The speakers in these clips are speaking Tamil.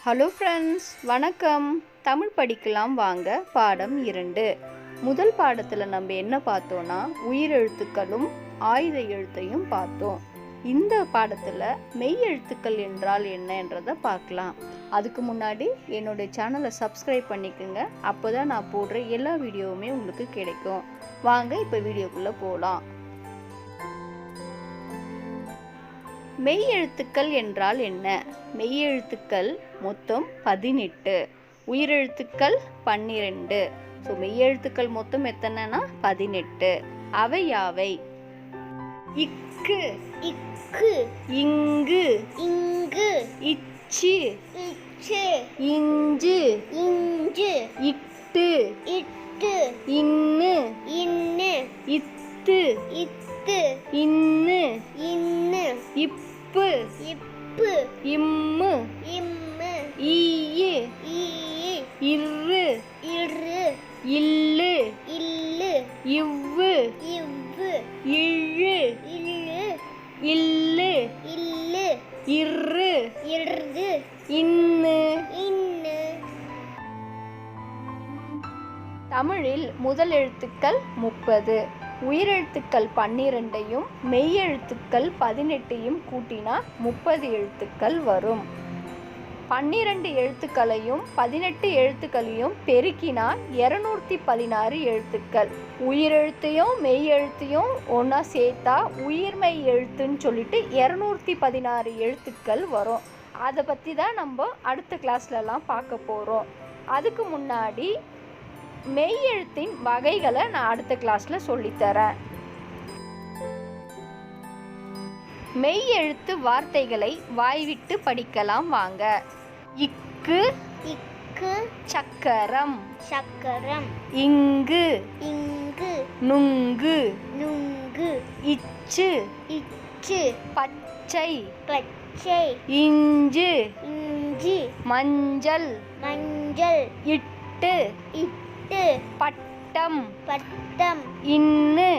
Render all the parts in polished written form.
ஹலோ ஃப்ரெண்ட்ஸ், வணக்கம். தமிழ் படிக்கலாம் வாங்க. பாடம் 2. முதல் பாடத்தில் நம்ம என்ன பார்த்தோன்னா உயிரெழுத்துக்களும் ஆயுத எழுத்தையும் பார்த்தோம். இந்த பாடத்தில் மெய் எழுத்துக்கள் என்றால் என்னன்றதை பார்க்கலாம். அதுக்கு முன்னாடி என்னுடைய சேனலை சப்ஸ்கிரைப் பண்ணிக்கோங்க. அப்போ தான் நான் போடுற எல்லா வீடியோவுமே உங்களுக்கு கிடைக்கும். வாங்க இப்போ வீடியோக்குள்ளே போகலாம். மெய் எழுத்துக்கள் என்றால் என்ன? மெய் எழுத்துக்கள் மொத்தம் 18, உயிரெழுத்துக்கள் 12. ஸோ மெய் எழுத்துக்கள் மொத்தம் எத்தனைனா 18. அவை யாவை? இக்கு, இக்கு, இங்கு, இங்கு, இச்சு, இச்சு, இஞ்சு, இஞ்சு, இட்டு, இட்டு, இன்னு, இன்னு, இத்து, இத்து, இன்னு, இன்னு, இப்பு, இப்பு, இம்மு, இம்மு, ஈயு, ஈயி, இரு, இரு, இல்லு, இல்லு, இவ்வு, இவ்வு, இழு, இல்லு, இல்லு, இல்லு, இரு, இரு, இன்னு. இன்னு. தமிழில் முதல் எழுத்துக்கள் 30, உயிரெழுத்துக்கள் 12ஐயும் மெய் எழுத்துக்கள் 18ஐயும் கூட்டினா 30 எழுத்துக்கள் வரும். 12 எழுத்துக்களையும் 18 எழுத்துக்களையும் பெருக்கினா 216 எழுத்துக்கள். உயிரெழுத்தையும் மெய் எழுத்தையும் ஒன்றா சேர்த்தா உயிர்மெய் எழுத்துன்னு சொல்லிட்டு 216 எழுத்துக்கள் வரும். அதை பற்றி தான் நம்ம அடுத்த கிளாஸ்லலாம் பார்க்க போகிறோம். அதுக்கு முன்னாடி மெய் எழுத்தின் வகைகளை நான் அடுத்த கிளாஸ்ல சொல்லித்தரேன். மெய் எழுத்து வார்த்தைகளை வாய்விட்டு படிக்கலாம் வாங்க. இக்கு, இக்கு, சக்கரம், சக்கரம், இங்கு, இங்கு, நுங்கு, நுங்கு, இச்சு, இச்சு, பச்சை, பச்சை, இஞ்சு, இஞ்சி, மஞ்சள், மஞ்சள், இட்டு, இட்டு, பட்டம், பட்டம், இன்னு,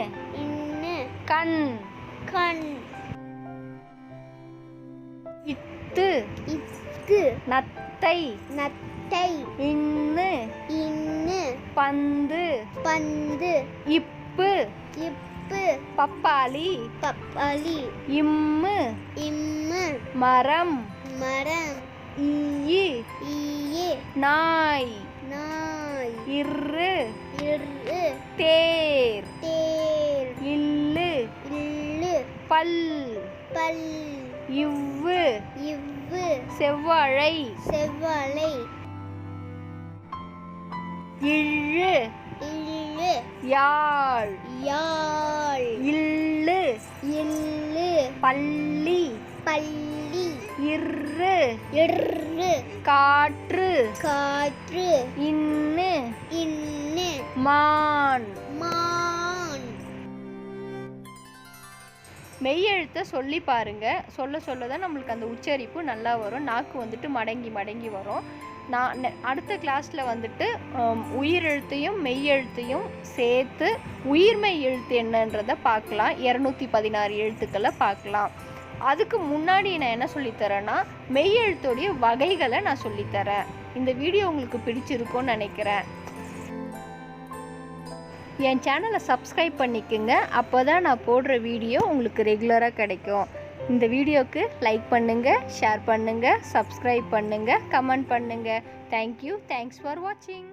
இன்னு, கண், கண், இத்து, இக்கு, நத்தை, நத்தை, இன்னு, இன்னு, பந்து, பந்து, இப்பு, இப்பு, பப்பாளி, பப்பாளி, இம்மு, இம்மு, மரம், மரம், ஈயி, ஈயி, நாய், நாய், இரு, இரு, தேர், தேர், இல்லு, இல்லு, பல், பல், இவ்வு, இவ்வு, செவ்வாழை, செவ்வாழை, இழு, இல்லு, யாழ், யாழ், இல்லு, இல்லு, பள்ளி, பள்ளி, இரு, இரு, காற்று, காற்று, இன்னு, இன்னு, மான். மான். மெய்யெழுத்தை சொல்லி பாருங்க. சொல்ல சொல்ல தான் நம்மளுக்கு அந்த உச்சரிப்பு நல்லா வரும். நாக்கு வந்துட்டு மடங்கி மடங்கி வரும். நான் அடுத்த கிளாஸில் வந்துட்டு உயிரெழுத்தையும் மெய்யெழுத்தையும் சேர்த்து உயிர்மெய் எழுத்து என்னன்றதை பார்க்கலாம். 216 எழுத்துக்களை பார்க்கலாம். அதுக்கு முன்னாடி நான் என்ன சொல்லித்தரேன்னா மெய்யெழுத்துடைய வகைகளை நான் சொல்லித்தரேன். இந்த வீடியோ உங்களுக்கு பிடிச்சிருக்கும்னு நினைக்கிறேன். என் சேனலை சப்ஸ்கிரைப் பண்ணிக்கோங்க. அப்போ தான் நான் போடுற வீடியோ உங்களுக்கு ரெகுலராக கிடைக்கும். இந்த வீடியோவுக்கு லைக் பண்ணுங்கள், ஷேர் பண்ணுங்கள், சப்ஸ்கிரைப் பண்ணுங்கள், கமெண்ட் பண்ணுங்கள். தேங்க்யூ. தேங்க்ஸ் ஃபார் வாட்சிங்.